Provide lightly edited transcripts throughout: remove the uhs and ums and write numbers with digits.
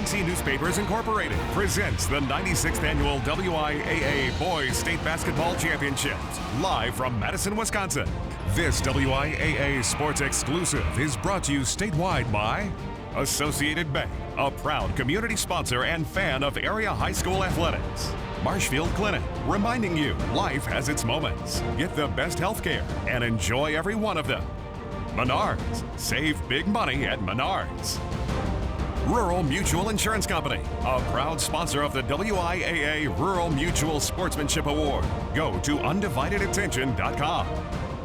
NC Newspapers Incorporated presents the 96th Annual WIAA Boys State Basketball Championships, live from Madison, Wisconsin. This WIAA Sports Exclusive is brought to you statewide by Associated Bank, a proud community sponsor and fan of area high school athletics. Marshfield Clinic, reminding you life has its moments. Get the best health care and enjoy every one of them. Menards, save big money at Menards. Rural Mutual Insurance Company, a proud sponsor of the WIAA Rural Mutual Sportsmanship Award. Go to undividedattention.com.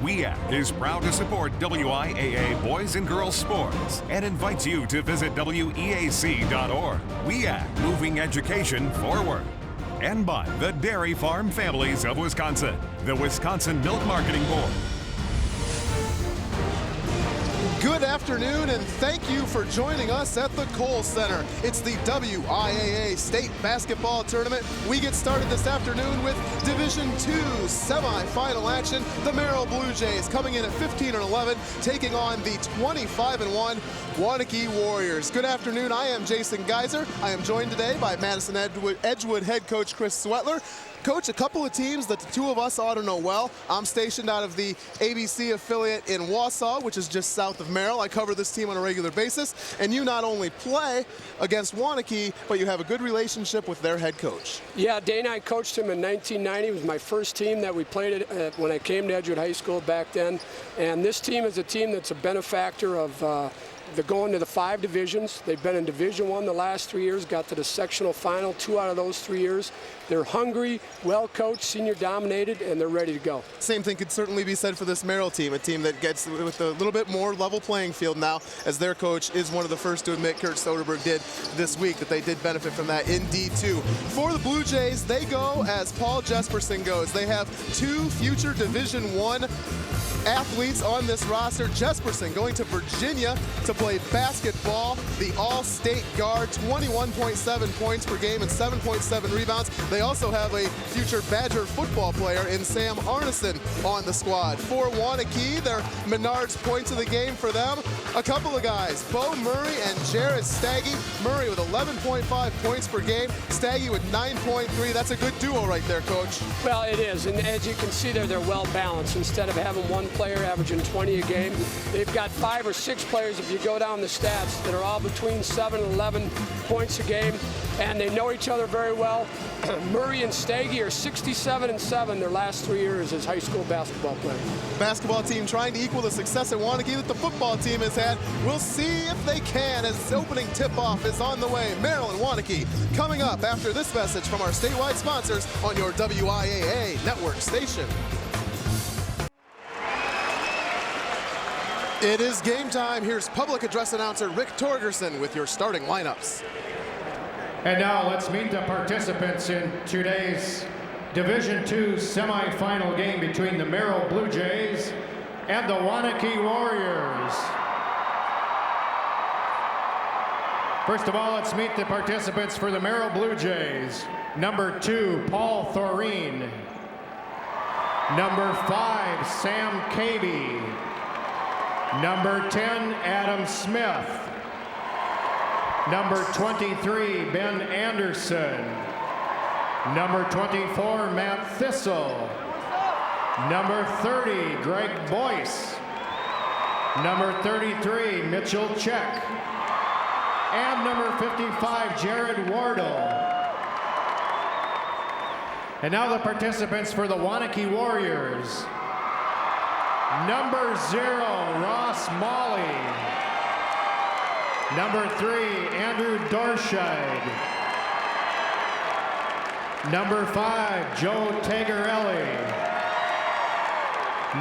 WEAC is proud to support WIAA boys and girls sports and invites you to visit WEAC.org. WEAC, moving education forward. And by the Dairy Farm Families of Wisconsin, the Wisconsin Milk Marketing Board. Good afternoon, and thank you for joining us at the Kohl Center. It's the WIAA State Basketball Tournament. We get started this afternoon with Division II semifinal action. The Merrill Blue Jays coming in at 15-11, taking on the 25-1 Waunakee Warriors. Good afternoon, I am Jason Geiser. I am joined today by Madison Edgewood head coach Chris Sweatler. Coach, a couple of teams that the two of us ought to know well. I'm stationed out of the ABC affiliate in Wausau, which is just south of Merrill. I cover this team on a regular basis. And you not only play against Waunakee, but you have a good relationship with their head coach. Yeah, Dana, I coached him in 1990. It was my first team that we played at when I came to Edgewood High School back then. And this team is a team that's a benefactor of they're going to the 5 divisions. They've been in Division I the last 3 years, got to the sectional final 2 out of those 3 years. They're hungry, well-coached, senior-dominated, and they're ready to go. Same thing could certainly be said for this Merrill team, a team that gets with a little bit more level playing field now, as their coach is one of the first to admit, Kurt Soderberg did this week, that they did benefit from that in D2. For the Blue Jays, they go as Paul Jesperson goes. They have 2 future Division I athletes on this roster. Jesperson going to Virginia to play basketball, the all-state guard, 21.7 points per game and 7.7 rebounds. They also have a future Badger football player in Sam Arneson on the squad. For Waunakee, their Menards points of the game for them, a couple of guys, Bo Murray and Jared Staggy. Murray with 11.5 points per game, Staggy with 9.3. That's a good duo right there, Coach. Well, it is, and as you can see there, they're well-balanced. Instead of having one player averaging 20 a game, they've got 5 or 6 players, if you go down the stats, that are all between 7 and 11 points a game, and they know each other very well. Murray and Staggy are 67-7 their last 3 years as high school basketball players. Basketball team trying to equal the success at Waunakee that the football team has had. We'll see if they can, as opening tip-off is on the way. Merrill and Waunakee coming up after this message from our statewide sponsors on your WIAA network station. It is game time. Here's public address announcer Rick Torgerson with your starting lineups. And now let's meet the participants in today's Division II semifinal game between the Merrill Blue Jays and the Waunakee Warriors. First of all, let's meet the participants for the Merrill Blue Jays. Number 2, Paul Thoreen. Number 5, Sam Cabey. Number 10, Adam Smith. Number 23, Ben Anderson. Number 24, Matt Thistle. Number 30, Greg Boyce. Number 33, Mitchell Check. And number 55, Jared Wardle. And now the participants for the Waunakee Warriors. Number 0, Ross Molly. Number 3, Andrew Dorscheid. Number 5, Joe Tagarelli.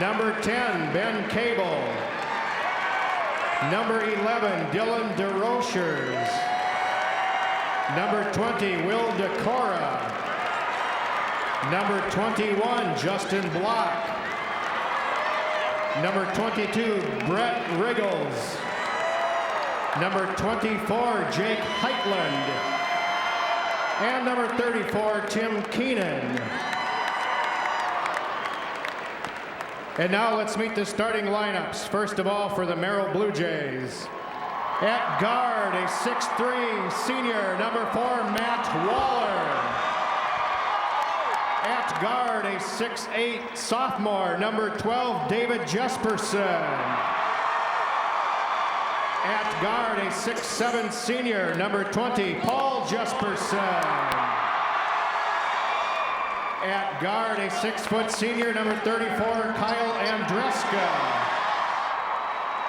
Number 10, Ben Cable. Number 11, Dylan DeRochers. Number 20, Will DeCora. Number 21, Justin Block. Number 22, Brett Riggles. Number 24, Jake Heitland. And number 34, Tim Keenan. And now let's meet the starting lineups. First of all, for the Merrill Blue Jays. At guard, a 6'3" senior, number 4, Matt Waller. At guard, a 6'8" sophomore, number 12, David Jesperson. At guard, a 6'7" senior, number 20, Paul Jesperson. At guard, a 6' senior, number 34, Kyle Andreska.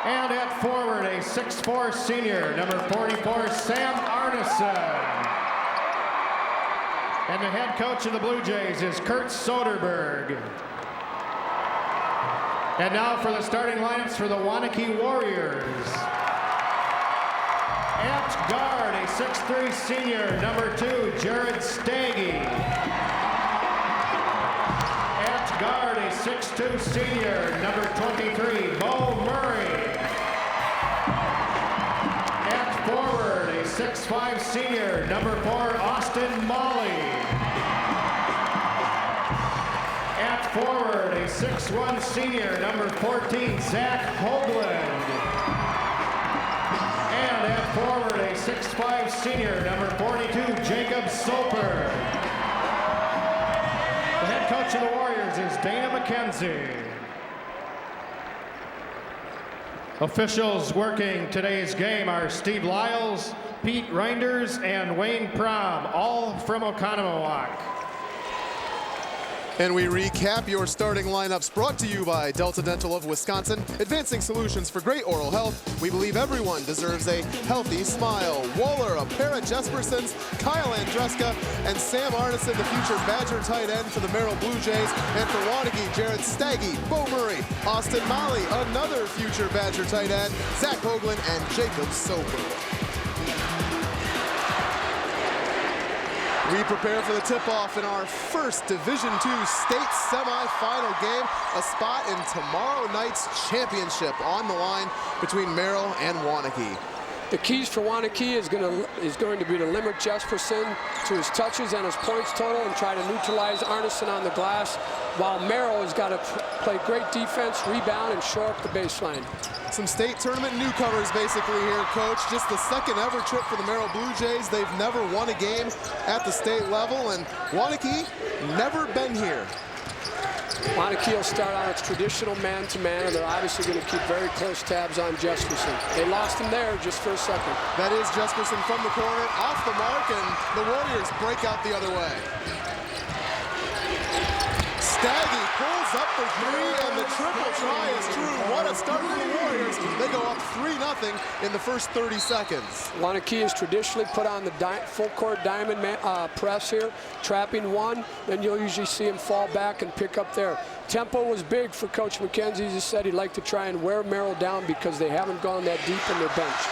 And at forward, a 6'4" senior, number 44, Sam Arneson. And the head coach of the Blue Jays is Kurt Soderberg. And now for the starting lineups for the Waunakee Warriors. At guard, a 6'3" senior, number 2, Jared Staggy. At guard, a 6'2" senior, number 23, Bo Murray. At forward, a 6'5" senior, number 4, Austin Molly. At forward, a 6'1" senior, number 14, Zach Hoagland. And at forward, a 6'5" senior, number 42, Jacob Soper. The head coach of the Warriors is Dana McKenzie. Officials working today's game are Steve Lyles, Pete Reinders, and Wayne Prom, all from Oconomowoc. And we recap your starting lineups brought to you by Delta Dental of Wisconsin, advancing solutions for great oral health. We believe everyone deserves a healthy smile. Waller, a pair of Jespersons, Kyle Andreska, and Sam Arneson, the future Badger tight end for the Merrill Blue Jays. And for Waunakee, Jared Staggy, Bo Murray, Austin Molly, another future Badger tight end, Zach Hoagland, and Jacob Soper. We prepare for the tip-off in our first Division II state semifinal game, a spot in tomorrow night's championship on the line between Merrill and Waunakee. The keys for Waunakee is going to be to limit Jesperson to his touches and his points total and try to neutralize Arneson on the glass, while Merrill has got to play great defense, rebound, and shore up the baseline. Some state tournament newcomers basically here, Coach. Just the second ever trip for the Merrill Blue Jays. They've never won a game at the state level, and Waunakee never been here. Waunakee will start on its traditional man-to-man, and they're obviously going to keep very close tabs on Jesperson. They lost him there just for a second. That is Jesperson from the corner, off the mark, and the Warriors break out the other way. Staggy pulls up for three, and the triple try is true. What a start for the Warriors. They go up 3-0 in the first 30 seconds. Waunakee has traditionally put on the full-court diamond press here, trapping one. Then you'll usually see him fall back and pick up there. Tempo was big for Coach McKenzie. He said he'd like to try and wear Merrill down because they haven't gone that deep in their bench.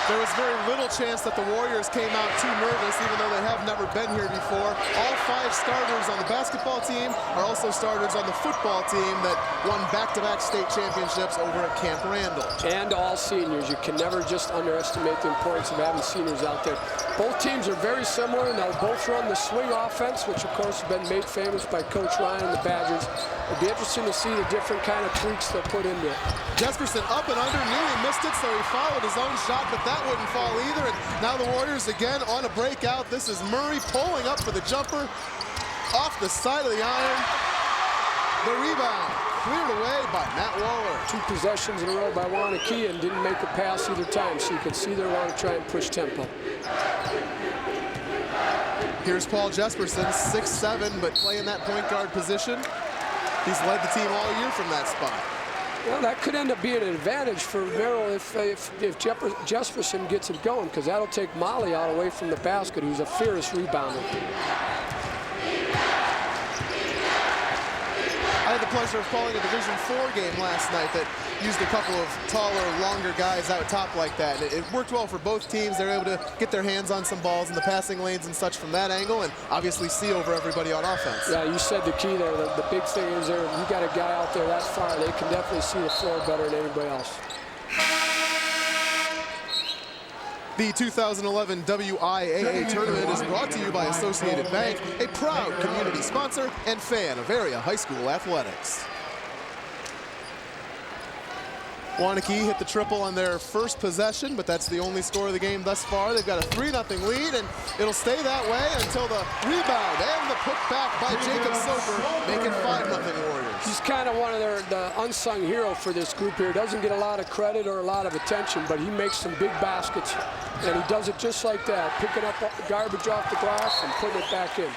There was very little chance that the Warriors came out too nervous, even though they have never been here before. All 5 starters on the basketball team are also starters on the football team that won back-to-back state championships over at Camp Randall. And all seniors. You can never just underestimate the importance of having seniors out there. Both teams are very similar, and they'll both run the swing offense, which of course has been made famous by Coach Ryan and the Badgers. It'll be interesting to see the different kind of tweaks they'll put into it. Jesperson up and under, nearly missed it, so he followed his own shot, but that wouldn't fall either. And now the Warriors again on a breakout. This is Murray pulling up for the jumper off the side of the iron. The rebound cleared away by Matt Waller. 2 possessions in a row by Waunakee and didn't make a pass either time, so you can see they want to try and push tempo. Here's Paul Jesperson, 6'7", but playing that point guard position. He's led the team all year from that spot. Well, that could end up being an advantage for Merrill if Jesperson gets it going, because that'll take Molly out away from the basket, who's a fierce rebounder. I had the pleasure of calling a Division IV game last night that used a couple of taller, longer guys out top like that. It worked well for both teams. They were able to get their hands on some balls in the passing lanes and such from that angle, and obviously see over everybody on offense. Yeah, you said the key there. The big thing is there, you got a guy out there that far, they can definitely see the floor better than anybody else. The 2011 WIAA tournament is brought to you by Associated Bank, a proud community sponsor and fan of area high school athletics. Waunakee hit the triple on their first possession, but that's the only score of the game thus far. They've got a 3-0 lead, and it'll stay that way until the rebound and the putback by Jacob Soper make it 5-0 Warriors. He's kind of one of the unsung hero for this group here. Doesn't get a lot of credit or a lot of attention, but he makes some big baskets, and he does it just like that, picking up garbage off the glass and putting it back in.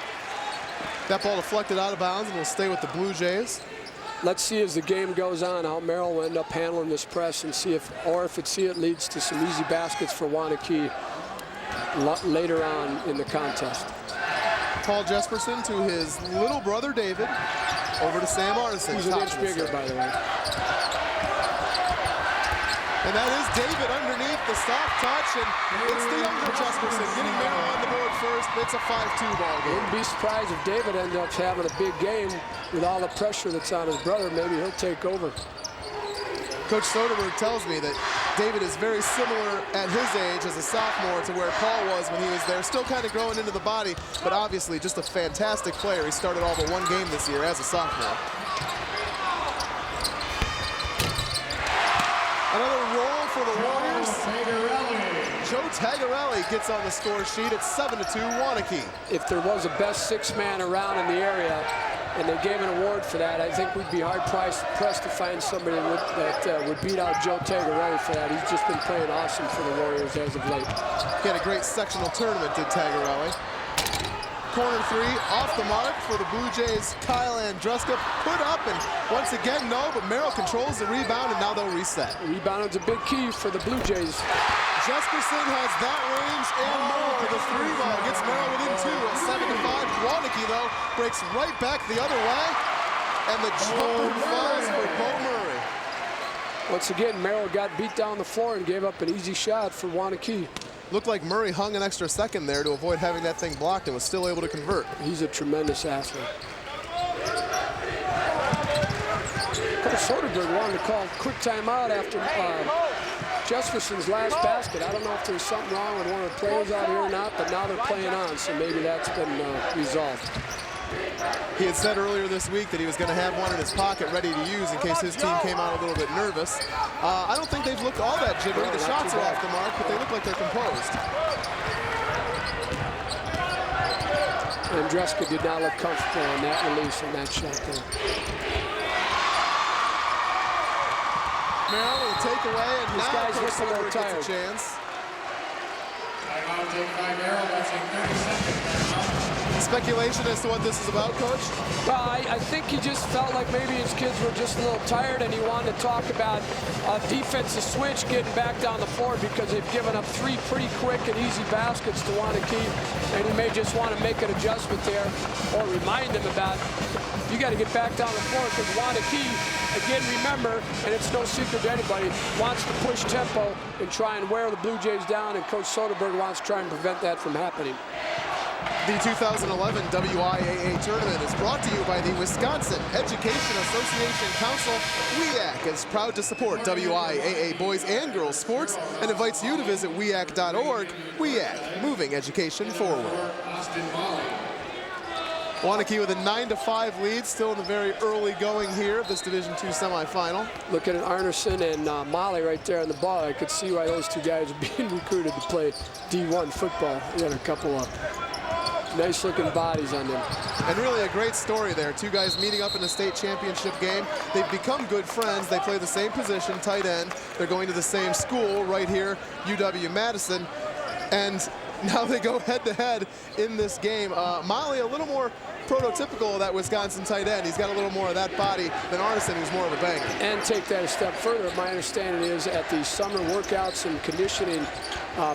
That ball deflected out of bounds and will stay with the Blue Jays. Let's see as the game goes on how Merrill will end up handling this press and see if it leads to some easy baskets for Waunakee later on in the contest. Paul Jesperson to his little brother David, over to Sam Arneson. He's an inch bigger, by the way. And that is David underneath the soft touch, and it's the younger Jesperson getting Merrill on the board first. It's a 5-2 ball game. Wouldn't be surprised if David ends up having a big game with all the pressure that's on his brother. Maybe he'll take over. Coach Soderberg tells me that David is very similar at his age as a sophomore to where Paul was when he was there. Still kind of growing into the body, but obviously just a fantastic player. He started all but one game this year as a sophomore. Another roll for the Warriors. Joe Tagarelli gets on the score sheet. It's 7-2 Waunakee. If there was a best six-man around in the area and they gave an award for that, I think we'd be hard-pressed to find somebody that would beat out Joe Tagarelli for that. He's just been playing awesome for the Warriors as of late. He had a great sectional tournament, did Tagarelli. Corner three off the mark for the Blue Jays. Kyle Andruska put up, and once again, no, but Merrill controls the rebound, and now they'll reset. Rebound's a big key for the Blue Jays. Jesperson has that range and more. The three ball gets Merrill within two at 7-5. Waunakee, though, breaks right back the other way, and the jumper falls for Bo Murray. Once again, Merrill got beat down the floor and gave up an easy shot for Waunakee. Looked like Murray hung an extra second there to avoid having that thing blocked and was still able to convert. He's a tremendous athlete. Coach Soderberg wanted to call a quick timeout after Jesperson's last basket. I don't know if there's something wrong with one of the players out here or not, but now they're playing on, so maybe that's been resolved. He had said earlier this week that he was going to have one in his pocket ready to use in case his team came out a little bit nervous. I don't think they've looked all that jittery. The shots are off the mark, but they look like they're composed. Andruska did not look comfortable on that release on that shot there. Merrill will take away, and this now guy's looking a little tired. Gets a chance. Timeout taken by Merrill. That's a 30-second timeout. Speculation as to what this is about, Coach? Well, I think he just felt like maybe his kids were just a little tired, and he wanted to talk about defensive switch getting back down the floor because they've given up three pretty quick and easy baskets to Waunakee, and he may just want to make an adjustment there or remind them about you got to get back down the floor because Waunakee, again, remember, and it's no secret to anybody, wants to push tempo and try and wear the Blue Jays down, and Coach Soderberg wants to try and prevent that from happening. The 2011 WIAA tournament is brought to you by the Wisconsin Education Association Council. WEAC is proud to support WIAA boys and girls sports and invites you to visit WEAC.org. WEAC, moving education forward. Waunakee with a 9-5 lead, still in the very early going here of this Division II semifinal. Looking at Arneson and Molly right there on the ball, I could see why those two guys are being recruited to play D1 football. We got a couple of nice-looking bodies on them. And really a great story there. Two guys meeting up in a state championship game. They've become good friends. They play the same position, tight end. They're going to the same school right here, UW-Madison. And now they go head-to-head in this game. Molly a little more prototypical of that Wisconsin tight end. He's got a little more of that body than Arneson, who's more of a banger. And take that a step further, my understanding is at the summer workouts and conditioning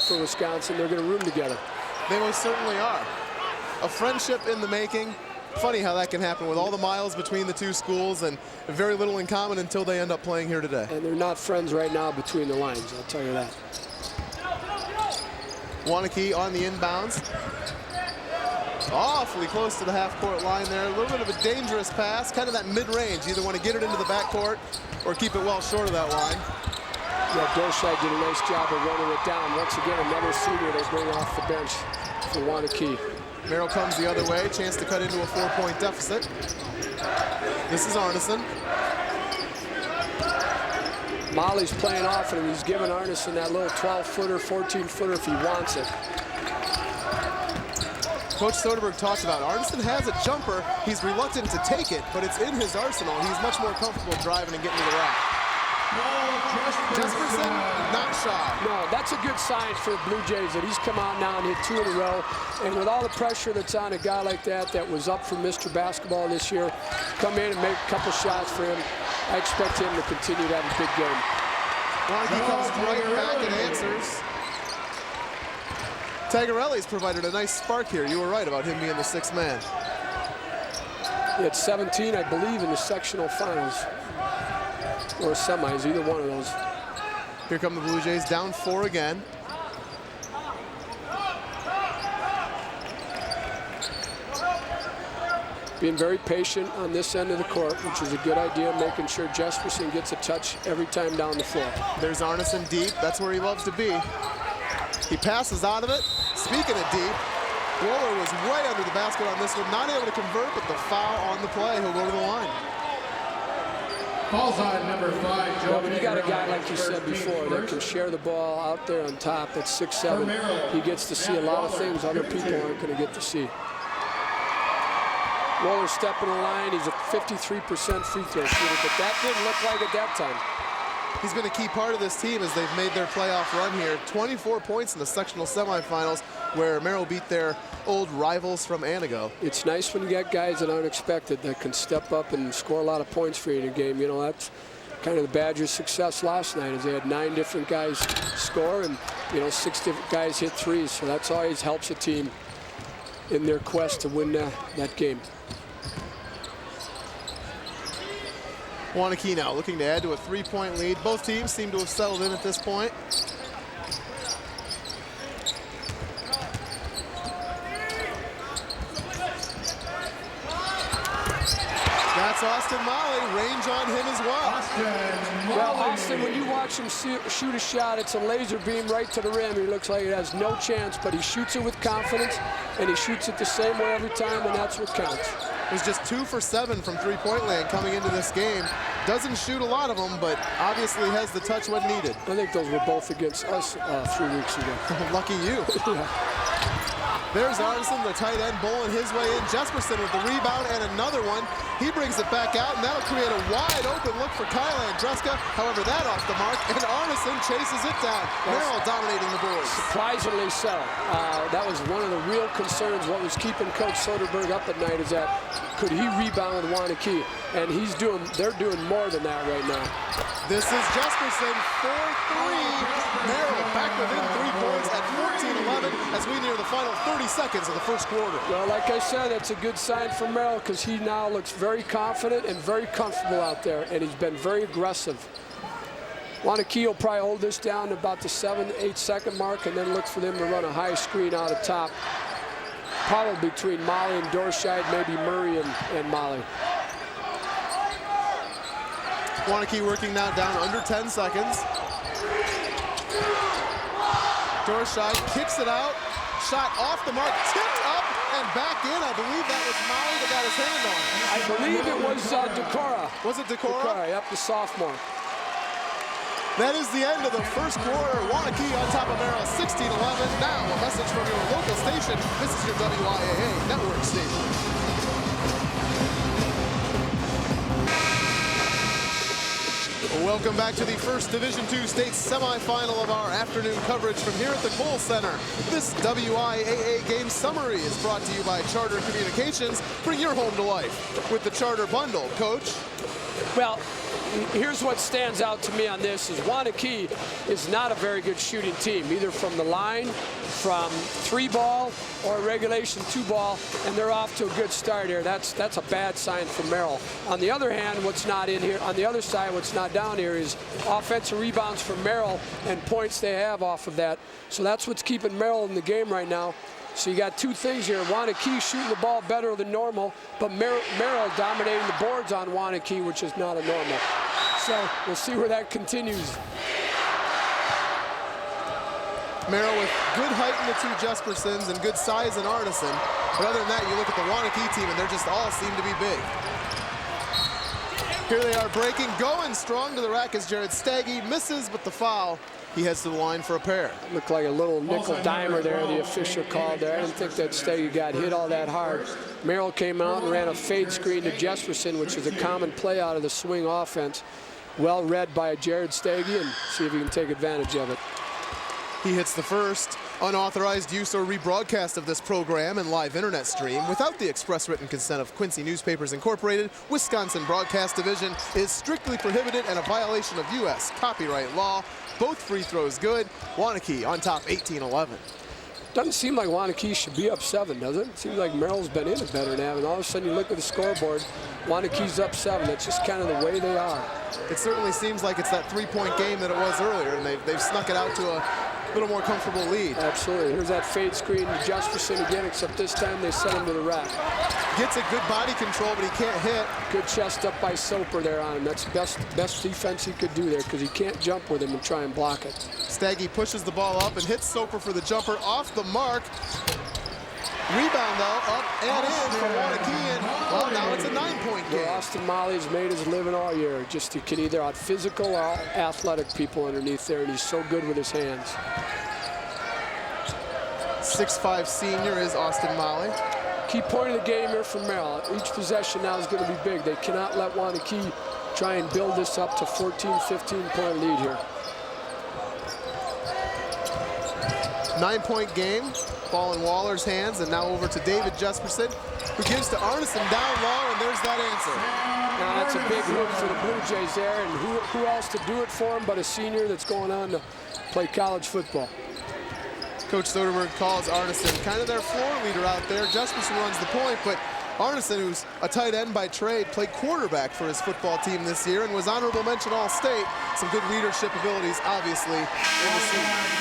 for Wisconsin, they're going to room together. They most certainly are. A friendship in the making. Funny how that can happen with all the miles between the two schools and very little in common until they end up playing here today. And they're not friends right now between the lines, I'll tell you that. Waunakee on the inbounds. Awfully close to the half-court line there. A little bit of a dangerous pass, kind of that mid-range. Either want to get it into the backcourt or keep it well short of that line. Yeah, Dorscheid did a nice job of running it down. Once again, another senior they bring off the bench for Waunakee. Merrill comes the other way, chance to cut into a 4-point deficit. This is Arneson. Molly's playing off and he's giving Arneson that little 12-footer, 14-footer if he wants it. Coach Soderberg talked about Arneson has a jumper. He's reluctant to take it, but it's in his arsenal. He's much more comfortable driving and getting to the rack. Jesperson, not shy. No, that's a good sign for the Blue Jays that he's come out now and hit 2 in a row. And with all the pressure that's on a guy like that was up for Mr. Basketball this year, come in and make a couple shots for him. I expect him to continue to have a big game. Waunakee comes right back and answers. Tagarelli's provided a nice spark here. You were right about him being the 6th man. He had 17, I believe, in the sectional finals. Or semis, either one of those. Here come the Blue Jays, down 4 again. Being very patient on this end of the court, which is a good idea, making sure Jesperson gets a touch every time down the floor. There's Arneson deep. That's where he loves to be. He passes out of it. Speaking of deep, Waller was way under the basket on this one, not able to convert, but the foul on the play. He'll go to the line. Falls on number 5, Joe. Well, when you got a guy, like you said before, that can share the ball out there on top at 6'7", he gets to see a lot of things other people aren't going to get to see. Waller stepping the line. He's a 53% free throw shooter, but that didn't look like it that time. He's been a key part of this team as they've made their playoff run here. 24 points in the sectional semifinals where Merrill beat their old rivals from Anago. It's nice when you got guys that aren't expected that can step up and score a lot of points for you in a game. You know, that's kind of the Badgers' success last night, as they had 9 different guys score and, you know, 6 different guys hit threes. So that's always helps a team in their quest to win that game. Waunakee now looking to add to a 3-point lead. Both teams seem to have settled in at this point. That's Austin Molly. Range on him as well. Well, Austin, when you watch him shoot a shot, it's a laser beam right to the rim. He looks like he has no chance, but he shoots it with confidence, and he shoots it the same way every time, and that's what counts. He's just 2 for 7 from three-point land coming into this game. Doesn't shoot a lot of them, but obviously has the touch when needed. I think those were both against us 3 weeks ago. Lucky you. There's Arneson, the tight end, bowling his way in. Jesperson with the rebound and another one. He brings it back out, and that'll create a wide open look for Kyle Andreska. However, that off the mark, and Arneson chases it down. Merrill dominating the boards. Surprisingly so. That was one of the real concerns. What was keeping Coach Soderberg up at night is that could he rebound with Waunakee? And they're doing more than that right now. This is Jesperson for 3. Merrill back within 3 points at 14-11 as we near the final 30 seconds of the first quarter. Well, like I said, that's a good sign for Merrill because he now looks very confident and very comfortable out there, and he's been very aggressive. Waunakee will probably hold this down to about the 7-8 second mark and then look for them to run a high screen out of top. Probably between Molly and Dorscheid, maybe Murray and Molly. Waunakee working now down under 10 seconds. Dorscheid kicks it out. Shot off the mark, tipped up and back in. I believe that was Molly that got his hand on. I believe it was Decora. Was it Decora? Decora, yep, the sophomore. That is the end of the first quarter. Waunakee on top of Merrill, 16-11. Now a message from your local station. This is your WIAA network station. Welcome back to the first Division II state semifinal of our afternoon coverage from here at the Kohl Center. This WIAA game summary is brought to you by Charter Communications. Bring your home to life with the Charter Bundle. Coach? Well, here's what stands out to me on this is Waunakee is not a very good shooting team, either from the line, from 3-ball, or regulation 2-ball, and they're off to a good start here. That's a bad sign for Merrill. On the other hand, what's not in here, on the other side, what's not down here is offensive rebounds for Merrill and points they have off of that. So that's what's keeping Merrill in the game right now. So you got 2 things here. Waunakee shooting the ball better than normal, but Merrill dominating the boards on Waunakee, which is not a normal. So we'll see where that continues. Merrill with good height in the 2 Jespersons and good size in Arneson. But other than that, you look at the Waunakee team and they just all seem to be big. Here they are breaking, going strong to the rack as Jared Staggy misses, but the foul. He heads to the line for a pair. Looked like a little nickel dimer there, the official called there. I didn't think that Staggy got hit all that hard. Merrill came out and ran a fade screen to Jesperson, which is a common play out of the swing offense. Well read by Jared Staggy, and see if he can take advantage of it. He hits the first. Unauthorized use or rebroadcast of this program and live internet stream without the express written consent of Quincy Newspapers Incorporated, Wisconsin Broadcast Division, is strictly prohibited and a violation of U.S. copyright law. Both free throws good. Waunakee on top 18-11. Doesn't seem like Waunakee should be up 7, does it? It seems like Merrill's been in it better than that, and all of a sudden you look at the scoreboard, Waunakee's up 7. That's just kind of the way they are. It certainly seems like it's that three-point game that it was earlier, and they've snuck it out to a little more comfortable lead. Absolutely. Here's that fade screen to Jesperson again, except this time they sent him to the rack. Gets a good body control, but he can't hit. Good chest up by Soper there on him. That's best defense he could do there, because he can't jump with him and try and block it. Staggy pushes the ball up and hits Soper for the jumper off the mark. Rebound though, up and in for Waunakee, and well, now it's a 9-point game. Austin Molly's made his living all year. Just he can either out physical or out athletic people underneath there, and he's so good with his hands. 6'5" senior is Austin Molly. Key point of the game here for Merrill. Each possession now is going to be big. They cannot let Waunakee try and build this up to 14, 15-point lead here. 9-point game. Ball in Waller's hands, and now over to David Jesperson, who gives to Arneson down low, and there's that answer. Now that's a big hook for the Blue Jays there, and who else to do it for him but a senior that's going on to play college football. Coach Soderberg calls Arneson kind of their floor leader out there. Jesperson runs the point, but Arneson, who's a tight end by trade, played quarterback for his football team this year and was honorable mention All-State. Some good leadership abilities, obviously, in the season.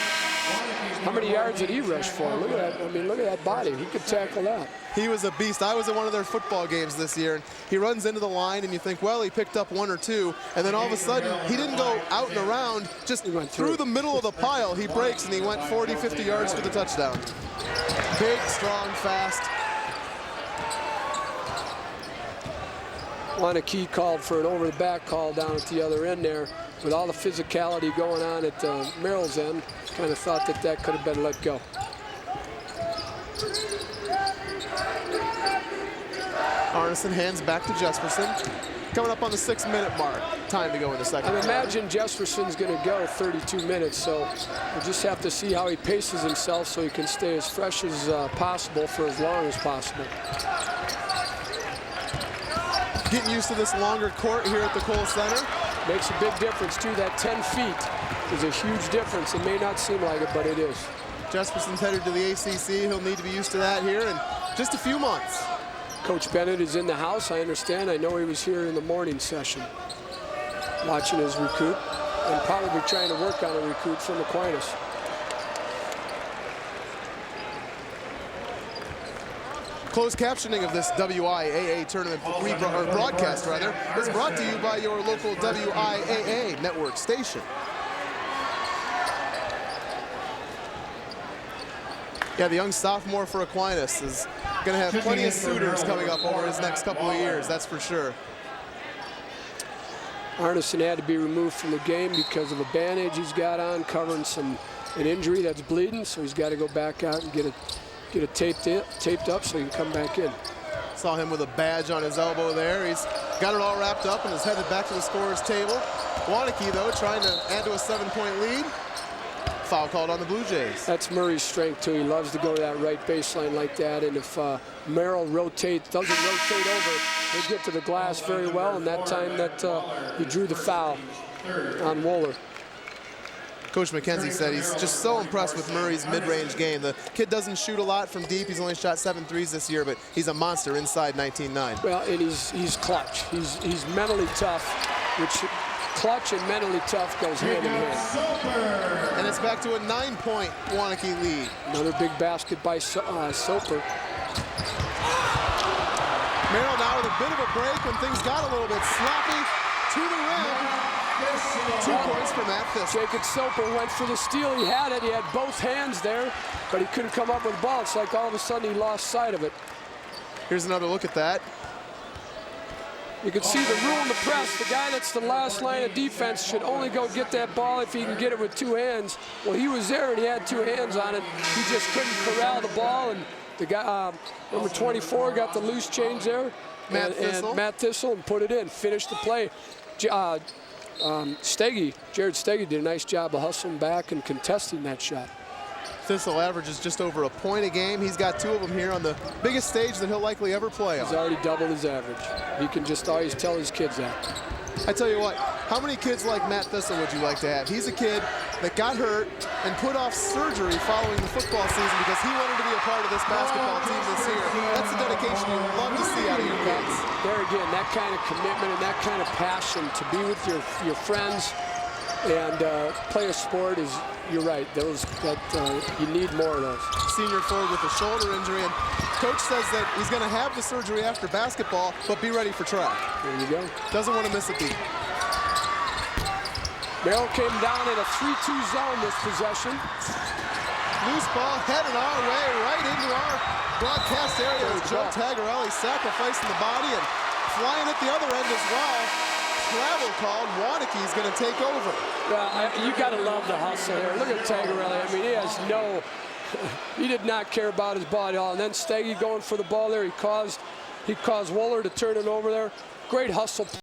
How many yards did he rush for? Look at that. I mean, look at that body. He could tackle that. He was a beast. I was at one of their football games this year, and he runs into the line, and you think, well, he picked up 1 or 2, and then all of a sudden, he didn't go out and around, just went through the middle of the pile. He breaks, and he went 40, 50 yards for the touchdown. Big, strong, fast. Waunakee called for an over-the-back call down at the other end there. With all the physicality going on at Merrill's end, kind of thought that could have been let go. Arneson hands back to Jesperson. Coming up on the 6-minute mark. Time to go in the second. I imagine Jesperson's going to go 32 minutes, so we'll just have to see how he paces himself so he can stay as fresh as possible for as long as possible. Getting used to this longer court here at the Kohl Center. Makes a big difference, too. That 10 feet is a huge difference. It may not seem like it, but it is. Jesperson's headed to the ACC. He'll need to be used to that here in just a few months. Coach Bennett is in the house, I understand. I know he was here in the morning session watching his recruit and probably trying to work on a recruit from Aquinas. Closed captioning of this WIAA tournament broadcast is brought to you by your local WIAA network station. Yeah, the young sophomore for Aquinas is going to have plenty of suitors coming up over his next couple of years, that's for sure. Arneson had to be removed from the game because of a bandage he's got on covering an injury that's bleeding, so he's got to go back out and get it taped up so he can come back in. Saw him with a badge on his elbow there. He's got it all wrapped up and is headed back to the scorer's table. Waunakee, though, trying to add to a 7-point lead. Foul called on the Blue Jays. That's Murray's strength, too. He loves to go to that right baseline like that, and if Merrill doesn't rotate over, they get to the glass very well, and that time that he drew the foul on Wohler. Coach McKenzie said he's just so impressed with Murray's mid-range game. The kid doesn't shoot a lot from deep. He's only shot 7 threes this year, but he's a monster inside 19-9. Well, and he's clutch. He's mentally tough, which clutch and mentally tough goes hand in hand. And it's back to a 9-point Waunakee lead. Another big basket by Soper. Merrill now with a bit of a break when things got a little bit sloppy. To the rim. 2 points for Matt Fisk. Jacob Soper went for the steal. He had it. He had both hands there, but he couldn't come up with the ball. It's like all of a sudden he lost sight of it. Here's another look at that. You can see the rule in the press. The guy that's the last line of defense should only go get that ball if he can get it with two hands. Well, he was there and he had two hands on it. He just couldn't corral the ball, and the guy, number 24, got the loose change there. Matt Thistle, and put it in, finished the play. Jared Steggy did a nice job of hustling back and contesting that shot. Thistle averages just over a point a game. He's got 2 of them here on the biggest stage that he'll likely ever play on. He's already doubled his average. He can just always tell his kids that. I tell you what, how many kids like Matt Thistle would you like to have? He's a kid that got hurt and put off surgery following the football season because he wanted to be a part of this basketball team this year. That's the dedication you would love to see out of your kids. There again, that kind of commitment and that kind of passion to be with your friends and play a sport is, you're right, you need more of those. Senior forward with a shoulder injury, and coach says that he's going to have the surgery after basketball, but be ready for track. There you go. Doesn't want to miss a beat. Merrill came down in a 3-2 zone this possession. Loose ball headed our way, right into our broadcast area. Joe Tagarelli sacrificing the body and flying at the other end as well. Travel called. Waunakee is going to take over. You got to love the hustle here. Look at Tagarelli. I mean, he did not care about his ball at all. And then Steggy going for the ball there. He caused Wooler to turn it over there. Great hustle.